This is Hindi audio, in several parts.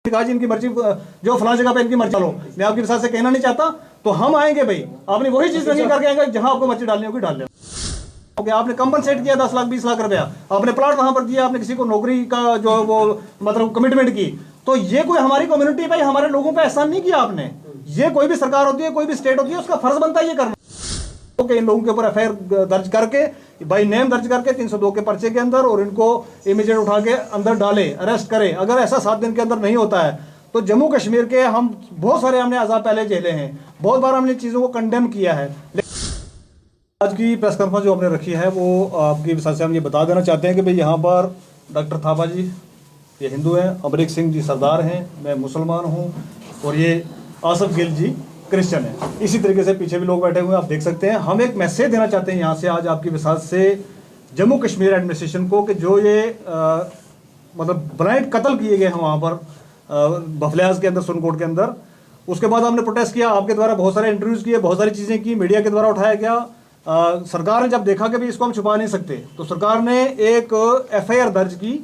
कहा जी इनकी मर्जी, जो फलां जगह पे इनकी मर्जी लो, मैं आपके साथ से कहना नहीं चाहता, तो हम आएंगे भाई, आपने वही चीज नहीं करके आएंगे जहां आपको मर्जी डालनी होगी डाल लेना। ओके, आपने कंपनसेट किया 10 लाख 20 लाख रुपया, आपने प्लाट वहां पर दिया, आपने किसी को नौकरी का जो वो मतलब कमिटमेंट की, तो ये कोई हमारी कम्युनिटी भाई हमारे लोगों पे एहसान नहीं किया आपने। ये कोई भी सरकार होती है, कोई भी स्टेट होती है, उसका फर्ज बनता है ये करना। ओके, इन लोगों के ऊपर एफआईआर दर्ज करके बाई नेम दर्ज करके 302 के पर्चे के अंदर, और इनको इमीडिएट उठा के अंदर डाले, अरेस्ट करे। अगर ऐसा 7 दिन के अंदर नहीं होता है तो जम्मू कश्मीर के हम बहुत सारे हमने अजाब पहले झेले हैं, बहुत बार हमने चीज़ों को कंडेम किया है। आज की प्रेस कॉन्फ्रेंस जो हमने रखी है वो आपकी विशेष से हम ये बता देना चाहते हैं कि भाई यहाँ पर डॉक्टर थापा जी ये हिंदू हैं, अमरीक सिंह जी सरदार हैं, मैं मुसलमान हूँ, और ये आसफ गिल जी क्रिश्चियन है। इसी तरीके से पीछे भी लोग बैठे हुए हैं, आप देख सकते हैं। हम एक मैसेज देना चाहते हैं यहाँ से आज आपकी विशेष से जम्मू कश्मीर एडमिनिस्ट्रेशन को कि जो ये मतलब ब्लाइंड कत्ल किए गए हैं वहाँ पर बफलियाज के अंदर, सुनकोट के अंदर, उसके बाद हमने प्रोटेस्ट किया, आपके द्वारा बहुत सारे इंटरव्यूज़ किए, बहुत सारी चीज़ें की, मीडिया के द्वारा उठाया गया। सरकार ने जब देखा कि भी इसको हम छुपा नहीं सकते, तो सरकार ने एक एफआईआर दर्ज की।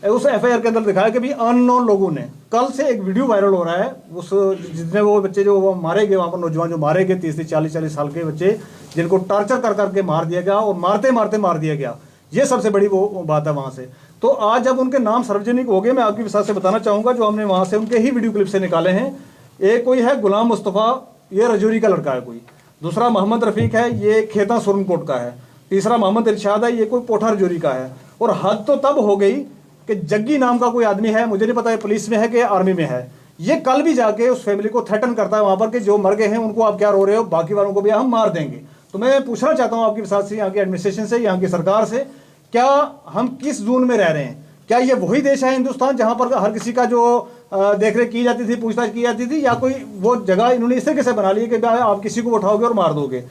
उस एफआईआर के अंदर दिखाया कि भी अननोन लोगों ने, कल से एक वीडियो वायरल हो रहा है, उस जितने वो बच्चे जो वो मारे गए वहाँ पर, नौजवान जो मारे गए 30-40 साल के बच्चे, जिनको टॉर्चर कर करके मार दिया गया और मारते मारते मार दिया गया, ये सबसे बड़ी वो बात है वहाँ से। तो आज जब उनके नाम सार्वजनिक हो गए, मैं आपकी विशेष से बताना चाहूँगा जो हमने वहाँ से उनके ही वीडियो क्लिप से निकाले हैं। एक कोई है गुलाम मुस्तफ़ा, ये रजौरी का लड़का है कोई, दूसरा मोहम्मद रफ़ीक है, ये खेता सुरनकोट का है, तीसरा मोहम्मद इरशाद है, ये कोई पोठा रजौरी का है। और हद तो तब हो गई कि जग्गी नाम का कोई आदमी है, मुझे नहीं पता है पुलिस में है कि आर्मी में है, ये कल भी जाके उस फैमिली को थ्रेटन करता है वहाँ पर कि जो मर गए हैं उनको आप क्या रो रहे हो, बाकी वालों को भी हम मार देंगे। तो मैं पूछना चाहता हूँ आपके साथ से, यहाँ की एडमिनिस्ट्रेशन से, यहाँ की सरकार से, क्या हम किस जोन में रह रहे हैं? क्या ये वही देश है हिंदुस्तान जहाँ पर हर किसी का जो देख रेख की जाती थी, पूछताछ की जाती थी, या कोई वो जगह इन्होंने इस तरीके से बना ली है कि आप किसी को उठाओगे और मार दोगे?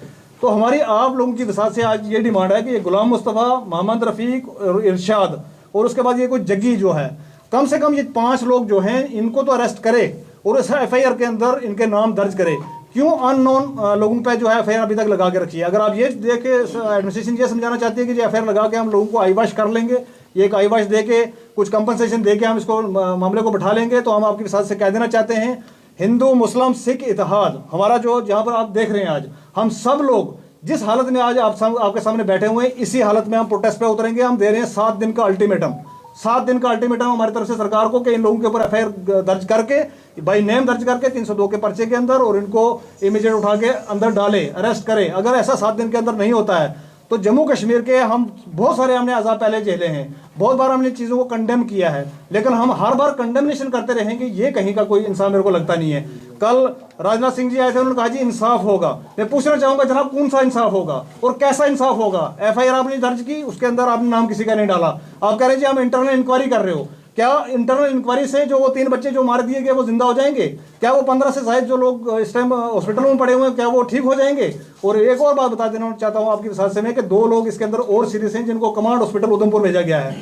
तो हमारी आप लोगों की विशेष से आज ये डिमांड है कि ये गुलाम मुस्तफ़ा, मोहम्मद रफ़ीक और इरशाद, और उसके बाद ये कोई जग्गी जो है, कम से कम ये 5 लोग जो हैं इनको तो अरेस्ट करे और इस एफआईआर के अंदर इनके नाम दर्ज करे। क्यों अननोन लोगों पे जो है एफआईआर अभी तक लगा के रखी है? अगर आप ये देख के एडमिनिस्ट्रेशन ये समझाना चाहती है कि जो एफआईआर लगा के हम लोगों को आईवाश कर लेंगे, ये एक आईवाश दे के कुछ कंपनसेशन दे के हम इसको मामले को बैठा लेंगे, तो हम आपके साथ से कह देना चाहते हैं, हिंदू मुस्लिम सिख इतिहाद हमारा जो जहाँ पर आप देख रहे हैं आज, हम सब लोग जिस हालत में आज आपके सामने बैठे हुए हैं, इसी हालत में हम प्रोटेस्ट पे उतरेंगे। हम दे रहे हैं 7 दिन का अल्टीमेटम, 7 दिन का अल्टीमेटम हमारी तरफ से सरकार को कि इन लोगों के ऊपर एफआईआर दर्ज करके, बाई नेम दर्ज करके 302 के पर्चे के अंदर, और इनको इमीडिएट उठा के अंदर डाले, अरेस्ट करे। अगर ऐसा 7 दिन के अंदर नहीं होता है तो जम्मू कश्मीर के हम बहुत सारे हमने अजाब पहले झेले हैं, बहुत बार हमने चीज़ों को कंडेम किया है, लेकिन हम हर बार कंडेमनेशन करते रहेंगे, ये कहीं का कोई इंसान मेरे को लगता नहीं है। कल राजनाथ सिंह जी आए थे, उन्होंने कहा जी इंसाफ होगा। मैं पूछना चाहूंगा जनाब, कौन सा इंसाफ होगा और कैसा इंसाफ होगा? एफआईआर आपने दर्ज की, उसके अंदर आपने नाम किसी का नहीं डाला, आप कह रहे जी हम इंटरनल इंक्वायरी कर रहे हो। क्या इंटरनल इंक्वायरी से जो वो 3 बच्चे जो मार दिए गए वो जिंदा हो जाएंगे? क्या वो 15 से शायद जो लोग इस टाइम हॉस्पिटलों में पड़े हुए हैं, क्या वो ठीक हो जाएंगे? और एक और बात बता देना चाहता हूँ आपकी विशेष से, में कि 2 लोग इसके अंदर और सीरियस हैं जिनको कमांड हॉस्पिटल उधमपुर भेजा गया है।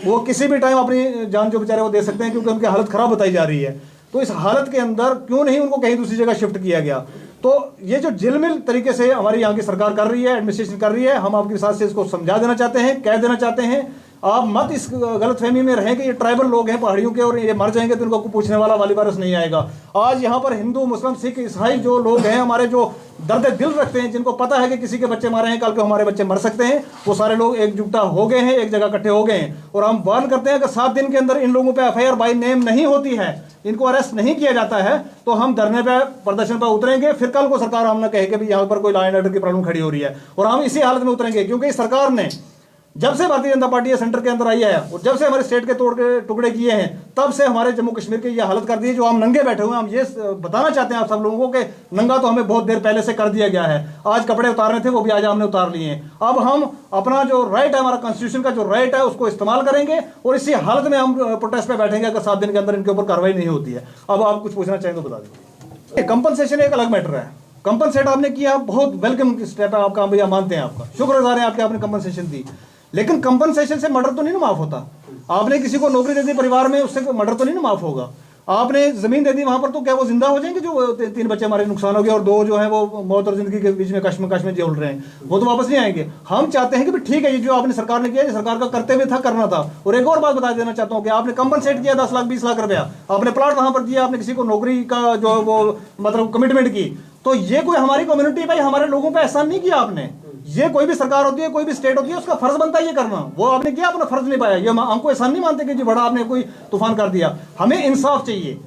वो किसी भी टाइम अपनी जान जो बेचारे वो दे सकते हैं, क्योंकि उनकी हालत खराब बताई जा रही है। तो इस हालत के अंदर क्यों नहीं उनको कहीं दूसरी जगह शिफ्ट किया गया? तो ये जो जिलमिल तरीके से हमारी यहाँ की सरकार कर रही है, एडमिनिस्ट्रेशन कर रही है, हम आपके साथ से इसको समझा देना चाहते हैं, कह देना चाहते हैं। आप मत इस गलतफहमी में रहें कि ये ट्राइबल लोग हैं पहाड़ियों के और ये मर जाएंगे तो इनको पूछने वाला वाली वारस नहीं आएगा। आज यहाँ पर हिंदू मुस्लिम सिख ईसाई जो लोग हैं हमारे, जो दर्द दिल रखते हैं, जिनको पता है कि किसी के बच्चे मारे हैं, कल को हमारे बच्चे मर सकते हैं, वो सारे लोग एकजुटता हो गए हैं, एक जगह इकट्ठे हो गए हैं। और हम वार्न करते हैं कि 7 दिन के अंदर इन लोगों पर एफआईआर बाई नेम नहीं होती है, इनको अरेस्ट नहीं किया जाता है, तो हम धरने पे, प्रदर्शन पर उतरेंगे। फिर कल को सरकार हम ना कहे कि यहाँ पर कोई लॉ एंड ऑर्डर की प्रॉब्लम खड़ी हो रही है, और हम इसी हालत में उतरेंगे। क्योंकि सरकार ने जब से भारतीय जनता पार्टी सेंटर के अंदर आई है और जब से हमारे स्टेट के तोड़ के टुकड़े किए हैं, तब से हमारे जम्मू कश्मीर की ये हालत कर दी है। जो हम नंगे बैठे हुए हैं, हम ये बताना चाहते हैं आप सब लोगों को कि नंगा तो हमें बहुत देर पहले से कर दिया गया है। आज कपड़े उतारने थे, वो भी आज हमने उतार लिए हैं। अब हम अपना जो राइट है, हमारा कॉन्स्टिट्यूशन का जो राइट है, उसको इस्तेमाल करेंगे, और इसी हालत में हम प्रोटेस्ट पे बैठेंगे अगर 7 दिन के अंदर इनके ऊपर कार्रवाई नहीं होती है। अब आप कुछ पूछना चाहें तो बता दीजिए। कंपनसेशन एक अलग मैटर है, कंपनसेट आपने किया, बहुत वेलकम स्टेप है आपका, भैया मानते हैं, आपका शुक्रगुजार है आपके, आपने कंपनसेशन दी। लेकिन कंपनसेशन से मर्डर तो नहीं ना माफ होता। आपने किसी को नौकरी दे दी परिवार में, उससे मर्डर तो नहीं ना माफ होगा। आपने जमीन दे दी वहां पर, तो क्या वो जिंदा हो जाएंगे? जो 3 बच्चे हमारे नुकसान हो गए और 2 जो है वो मौत और जिंदगी के बीच में कश्मकश में झूल रहे हैं, वो तो वापस नहीं आएंगे। हम चाहते हैं कि भाई ठीक है, ये जो आपने सरकार ने किया, ये सरकार का कर्तव्य था, करना था। और एक और बात बता देना चाहता हूँ कि आपने कंपनसेट किया 10 लाख 20 लाख रुपया, आपने प्लाट वहां पर दिया, आपने किसी को नौकरी का जो वो मतलब कमिटमेंट की, तो ये कोई हमारी कम्युनिटी भाई हमारे लोगों पे एहसान नहीं किया आपने। ये कोई भी सरकार होती है, कोई भी स्टेट होती है, उसका फर्ज बनता है ये करना। वो आपने किया, अपना फर्ज निभाया। ये हमको एहसान नहीं मानते कि जी बड़ा आपने कोई तूफान कर दिया। हमें इंसाफ चाहिए,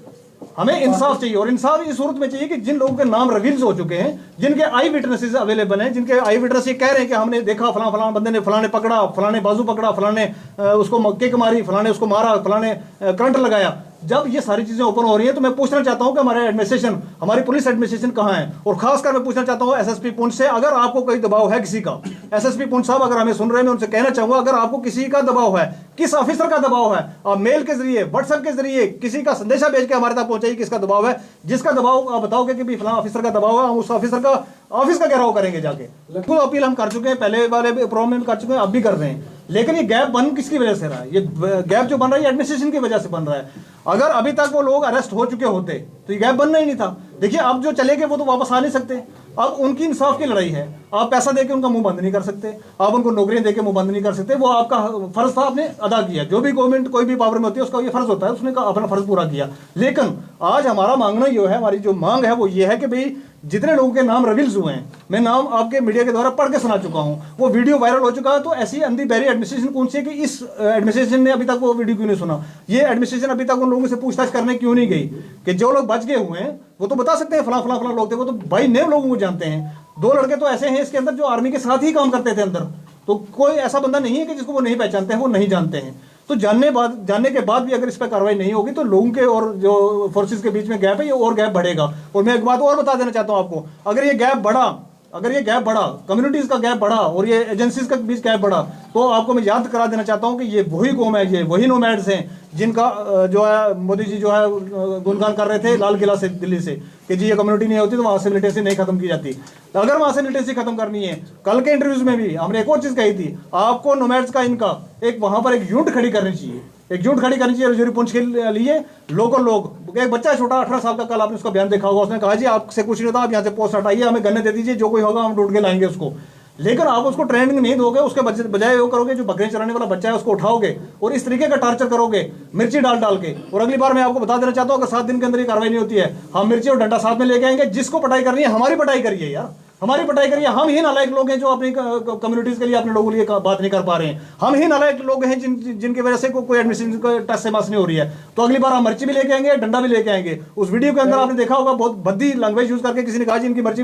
हमें इंसाफ चाहिए। और इंसाफ इस सूरत में चाहिए कि जिन लोगों के नाम रिवील्स हो चुके हैं, जिनके आई विटनेसेस अवेलेबल हैं, जिनके आई विटनेस ये कह रहे हैं कि हमने देखा फलां बंदे ने फलाने पकड़ा, फलाने बाजू पकड़ा, फलाने उसको किक मारी, फलाने उसको मारा, फलाने करंट लगाया। जब ये सारी चीजें ओपन हो रही हैं तो मैं पूछना चाहता हूं कि हमारे एडमिनिस्ट्रेशन, हमारी पुलिस एडमिनिस्ट्रेशन कहां है? और खासकर मैं पूछना चाहता हूं एसएसपी पुंछ से, अगर आपको कोई दबाव है किसी का, एसएसपी पुंछ साहब अगर हमें सुन रहे हैं, मैं उनसे कहना चाहूंगा, अगर आपको किसी का दबाव है, किस ऑफिसर का दबाव है, आप मेल के जरिए, व्हाट्सएप के जरिए किसी का संदेशा भेज के हमारे तक पहुंचाइए किसका दबाव है। जिसका दबाव आप बताओगे कि फलां ऑफिसर का दबाव है, हम उस ऑफिसर का ऑफिस का घेराव करेंगे जाके। बिल्कुल अपील हम कर चुके हैं, पहले वाले प्रोग्राम में कर चुके हैं, अब भी कर रहे हैं। लेकिन ये गैप बन किसकी वजह से रहा है? ये गैप जो बन रहा है एडमिनिस्ट्रेशन की वजह से बन रहा है। अगर अभी तक वो लोग अरेस्ट हो चुके होते तो ये गैप बनना ही नहीं था। देखिए अब जो चले गए वो तो वापस आ नहीं सकते। अब उनकी इंसाफ की लड़ाई है। आप पैसा देके उनका मुंह बंद नहीं कर सकते, आप उनको नौकरियां देके मुंह बंद नहीं कर सकते। वो आपका फर्ज था, आपने अदा किया। जो भी गवर्नमेंट कोई भी पावर में होती है उसका ये फर्ज होता है, उसने अपना फर्ज पूरा किया। लेकिन आज हमारा मांगना ये है, हमारी जो मांग है वो ये है कि भाई जितने लोगों के नाम रिवील्स हुए हैं, मैं नाम आपके मीडिया के द्वारा पढ़ के सुना चुका हूं, वो वीडियो वायरल हो चुका है। तो ऐसी अंधी बहरी एडमिनिस्ट्रेशन कौन सी है कि इस एडमिनिस्ट्रेशन ने अभी तक वो वीडियो क्यों नहीं सुना? ये एडमिनिस्ट्रेशन अभी तक उन लोगों से पूछताछ करने क्यों नहीं गई कि जो लोग बच गए हुए हैं वो तो बता सकते हैं फला फला फला लोग थे, वो तो भाई नेम लोगों को जानते हैं। 2 लड़के तो ऐसे हैं इसके अंदर जो आर्मी के साथ ही काम करते थे अंदर, तो कोई ऐसा बंदा नहीं है कि जिसको वो नहीं पहचानते हैं, वो नहीं जानते हैं। तो जानने के बाद भी अगर इस पर कार्रवाई नहीं होगी तो लोगों के और जो फोर्सेस के बीच में गैप है ये और गैप बढ़ेगा। और मैं एक बात और बता देना चाहता हूं आपको, अगर ये गैप बढ़ा, कम्युनिटीज का गैप बढ़ा और ये एजेंसीज के बीच गैप बढ़ा, तो आपको मैं याद करा देना चाहता हूं कि ये वही कौम है, ये वही नोमैड्स हैं जिनका जो है मोदी जी जो है गुणगान कर रहे थे लाल किला से, दिल्ली से, कि जी ये कम्युनिटी नहीं होती तो वहां से लिटरेसी नहीं खत्म की जाती। तो अगर वहां से लिटरेसी खत्म करनी है, कल के इंटरव्यूज में भी हमने एक और चीज कही थी, आपको नोमैड्स का इनका एक वहां पर एक यूनिट खड़ी करनी चाहिए, रजौरी पुंछ के लिए। लोकल लोग, एक बच्चा छोटा 18 साल का, कल आपने उसका बयान देखा होगा, उसने कहा जी आपसे कुछ नहीं होता, आप यहाँ से पोस्ट हटाइए, हमें गन्ने दे दीजिए, जो कोई होगा हम ढूंढ के लाएंगे उसको। लेकिन आप उसको ट्रेनिंग नहीं दोगे, उसके बजाय वो करोगे जो बकरी चराने वाला बच्चा है उसको उठाओगे और इस तरीके का टार्चर करोगे मिर्ची डाल के। और अगली बार मैं आपको बता देना चाहता हूँ, अगर 7 दिन के अंदर ये कार्रवाई नहीं होती है, हम मिर्ची और डंडा साथ में लेके आएंगे। जिसको पटाई करनी है हमारी पटाई करिए यार, हमारी पटाई करिए। हम ही नालायक लोग हैं जो अपनी कम्युनिटीज के लिए, अपने लोगों के लिए बात नहीं कर पा रहे हैं। हम ही नालायक लोग हैं जिनकी वजह से कोई एडमिशन को टच से मास नहीं हो रही है। तो अगली बार हम मिर्ची भी लेके आएंगे, डंडा भी लेके आएंगे। उस वीडियो के अंदर आपने देखा होगा बहुत भद्दी लैंग्वेज यूज करके किसी ने कहा जी इनकी मर्जी,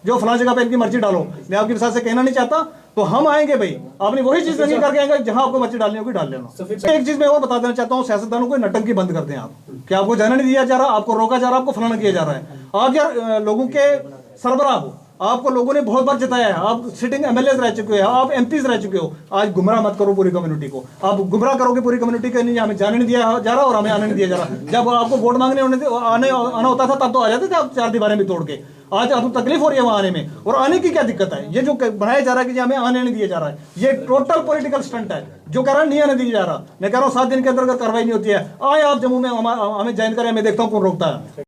जो फलां जगह पे इनकी मर्जी डालो। मैं आपकी विशाल से कहना नहीं चाहता, तो हम आएंगे भाई, आपने वही चीज नहीं करके आएंगे जहां आपको मर्जी डालनी होगी डाल लेना। एक चीज मैं और बता देना चाहता हूँ, सियासतदानों को नटंकी बंद कर दें आप, कि आपको जाने नहीं दिया जा रहा, आपको रोका जा रहा, आपको फलाना किया जा रहा है। आप यार लोगों के सरबराह हो, आपको लोगों ने बहुत बार जिताया है, आप सिटिंग एमएलए रह चुके हो, आप एमपीज रह चुके हो। आज गुमराह मत करो पूरी कम्युनिटी को। आप गुमराह करोगे पूरी कम्युनिटी को, नहीं हमें जाने नहीं दिया जा रहा और हमें आने नहीं दिया जा रहा। जब आपको वोट मांगने आना होता था तब तो आ जाते थे आप 4 दीवारें भी तोड़ के। आज आपको तकलीफ हो रही है वहां आने में, और आने की क्या दिक्कत है? ये जो बनाया जा रहा है कि हमें आने नहीं दिया जा रहा है, ये टोटल पॉलिटिकल स्टंट है। जो कह रहा है नहीं आने दिया जा रहा, मैं कह रहा हूँ 7 दिन के अंदर अगर कार्रवाई नहीं होती है, आए आप जम्मू में हमें ज्वाइन करें, मैं देखता हूँ कौन रोकता है।